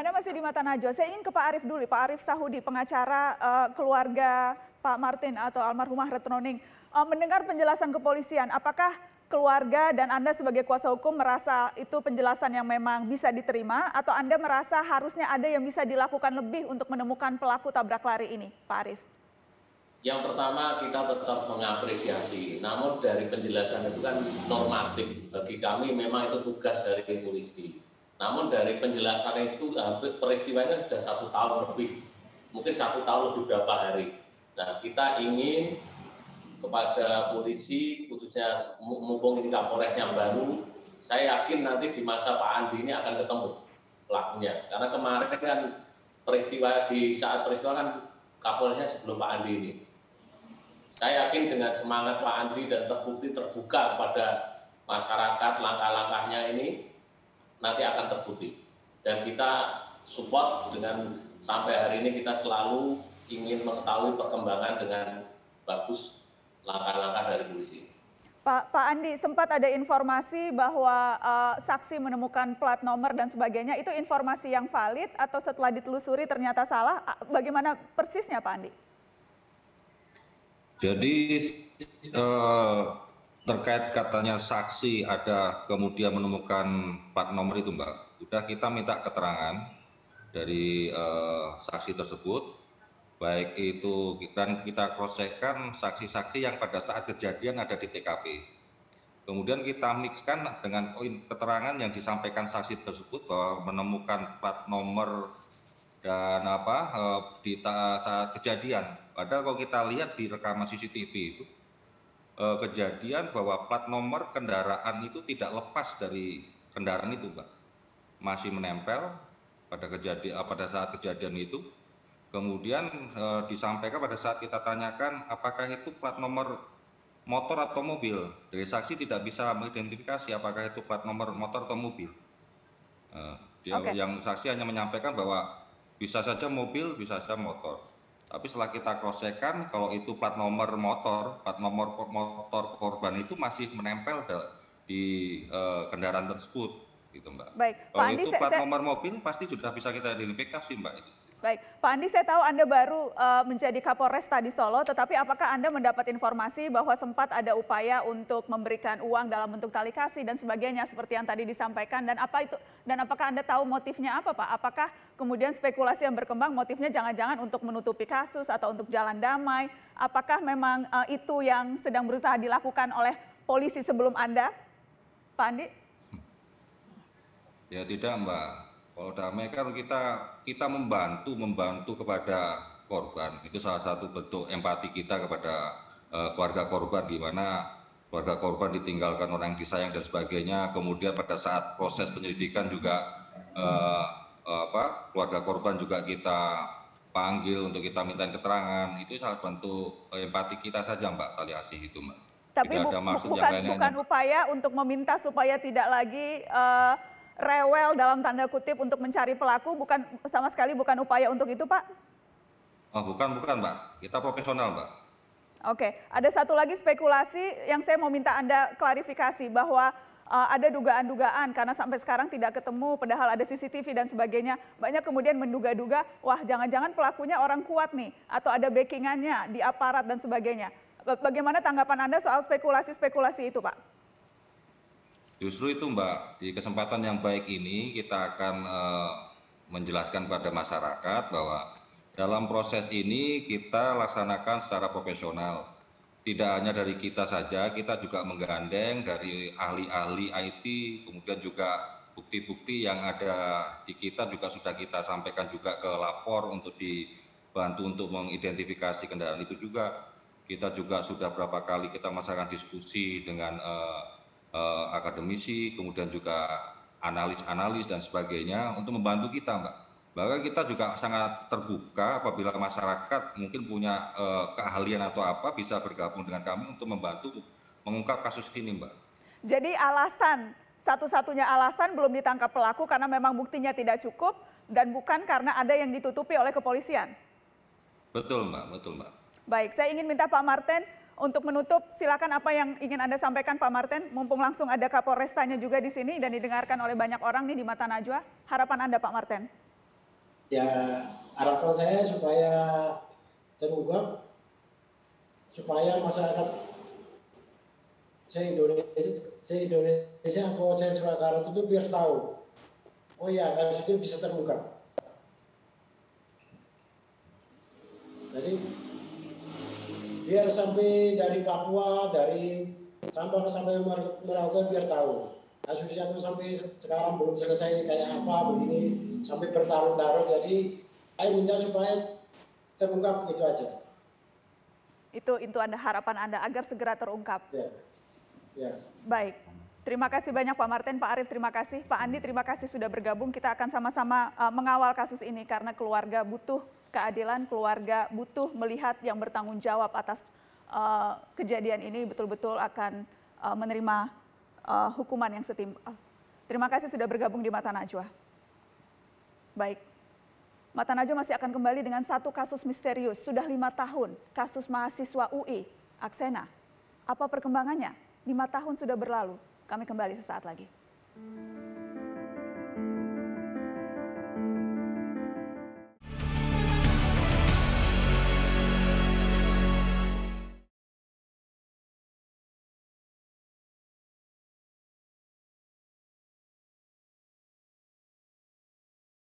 Anda masih di Mata Najwa. Saya ingin ke Pak Arief dulu, Pak Arief Sahudi, pengacara keluarga Pak Martin atau almarhumah Retno Ning. Mendengar penjelasan kepolisian, apakah keluarga dan Anda sebagai kuasa hukum merasa itu penjelasan yang memang bisa diterima, atau Anda merasa harusnya ada yang bisa dilakukan lebih untuk menemukan pelaku tabrak lari ini, Pak Arief? Yang pertama, kita tetap mengapresiasi, namun dari penjelasan itu kan normatif. Bagi kami memang itu tugas dari polisi. Namun dari penjelasan itu peristiwanya sudah 1 tahun lebih, mungkin 1 tahun lebih berapa hari. Nah, kita ingin kepada polisi, khususnya mumpung ini Kapolres yang baru, saya yakin nanti di masa Pak Andi ini akan ketemu pelakunya. Karena kemarin kan di saat peristiwa kan Kapolresnya sebelum Pak Andi ini. Saya yakin dengan semangat Pak Andi dan terbukti terbuka kepada masyarakat langkah-langkahnya ini nanti akan terbukti. Dan kita support dengan sampai hari ini kita selalu ingin mengetahui perkembangan dengan bagus langkah-langkah dari polisi. Pak Andi, sempat ada informasi bahwa saksi menemukan plat nomor dan sebagainya. Itu informasi yang valid atau setelah ditelusuri ternyata salah? Bagaimana persisnya Pak Andi? Jadi terkait katanya saksi ada kemudian menemukan plat nomor itu Mbak, sudah kita minta keterangan dari saksi tersebut, baik itu dan kita cross-check-kan saksi-saksi yang pada saat kejadian ada di TKP. Kemudian kita mixkan dengan keterangan yang disampaikan saksi tersebut bahwa menemukan plat nomor dan di saat kejadian. Padahal kalau kita lihat di rekaman CCTV itu kejadian bahwa plat nomor kendaraan itu tidak lepas dari kendaraan itu, Mbak. Masih menempel pada saat kejadian itu. Kemudian disampaikan pada saat kita tanyakan apakah itu plat nomor motor atau mobil. Dari saksi tidak bisa mengidentifikasi apakah itu plat nomor motor atau mobil. Yang saksi hanya menyampaikan bahwa bisa saja mobil, bisa saja motor. Tapi setelah kita cross-check-kan, kalau itu plat nomor motor korban itu masih menempel di kendaraan tersebut, gitu Mbak. Baik, kalau Pak Andi, itu plat nomor mobil pasti sudah bisa kita identifikasi Mbak. Itu. Baik, Pak Andi, saya tahu Anda baru menjadi Kapolres di Solo, tetapi apakah Anda mendapat informasi bahwa sempat ada upaya untuk memberikan uang dalam bentuk tali kasih dan sebagainya seperti yang tadi disampaikan, dan apakah Anda tahu motifnya apa, Pak? Apakah kemudian spekulasi yang berkembang motifnya jangan-jangan untuk menutupi kasus atau untuk jalan damai? Apakah memang itu yang sedang berusaha dilakukan oleh polisi sebelum Anda, Pak Andi? Ya tidak Mbak. Kalau damai kan kita membantu kepada korban. Itu salah satu bentuk empati kita kepada keluarga korban, di mana keluarga korban ditinggalkan orang yang disayang dan sebagainya. Kemudian pada saat proses penyelidikan juga keluarga korban juga kita panggil untuk kita minta keterangan. Itu salah bentuk empati kita saja Mbak tali asih itu Mbak. Tapi bukan upaya untuk meminta supaya tidak lagi rewel dalam tanda kutip untuk mencari pelaku, sama sekali bukan upaya untuk itu, Pak? Oh, bukan Mbak, kita profesional Mbak. Oke, ada satu lagi spekulasi yang saya mau minta Anda klarifikasi, bahwa ada dugaan-dugaan karena sampai sekarang tidak ketemu, padahal ada CCTV dan sebagainya. Banyak kemudian menduga-duga, wah jangan-jangan pelakunya orang kuat nih, atau ada backingannya di aparat dan sebagainya. Bagaimana tanggapan Anda soal spekulasi-spekulasi itu, Pak? Justru itu Mbak, di kesempatan yang baik ini kita akan menjelaskan pada masyarakat bahwa dalam proses ini kita laksanakan secara profesional. Tidak hanya dari kita saja, kita juga menggandeng dari ahli-ahli IT, kemudian juga bukti-bukti yang ada di kita juga sudah kita sampaikan juga ke lapor untuk dibantu untuk mengidentifikasi kendaraan itu juga. Kita juga sudah berapa kali kita melaksanakan diskusi dengan akademisi, kemudian juga analis dan sebagainya untuk membantu kita Mbak. Bahkan kita juga sangat terbuka apabila masyarakat mungkin punya keahlian atau apa bisa bergabung dengan kami untuk membantu mengungkap kasus ini Mbak. Jadi satu-satunya alasan belum ditangkap pelaku karena memang buktinya tidak cukup dan bukan karena ada yang ditutupi oleh kepolisian? Betul Mbak. Baik, saya ingin minta Pak Martin untuk menutup, silakan apa yang ingin Anda sampaikan Pak Martin, mumpung langsung ada Kapolrestanya juga di sini dan didengarkan oleh banyak orang nih di Mata Najwa. Harapan Anda Pak Martin. Ya harapan saya supaya terungkap, supaya masyarakat se-Indonesia apa se-Surakarta itu biar tahu, oh ya kasus itu bisa terungkap. Jadi biar sampai dari Papua, dari sampai Merauke biar tahu kasusnya itu sampai sekarang belum selesai kayak apa begini, sampai bertahun-tahun. Jadi saya minta supaya terungkap, gitu aja. Itu harapan Anda agar segera terungkap. Ya. Ya. Baik. Terima kasih banyak Pak Martin, Pak Arief terima kasih, Pak Andi terima kasih sudah bergabung. Kita akan sama-sama mengawal kasus ini karena keluarga butuh keadilan, keluarga butuh melihat yang bertanggung jawab atas kejadian ini betul-betul akan menerima hukuman yang setimpal. Terima kasih sudah bergabung di Mata Najwa. Baik. Mata Najwa masih akan kembali dengan satu kasus misterius. Sudah 5 tahun, kasus mahasiswa UI, Aksena. Apa perkembangannya? 5 tahun sudah berlalu. Kami kembali sesaat lagi.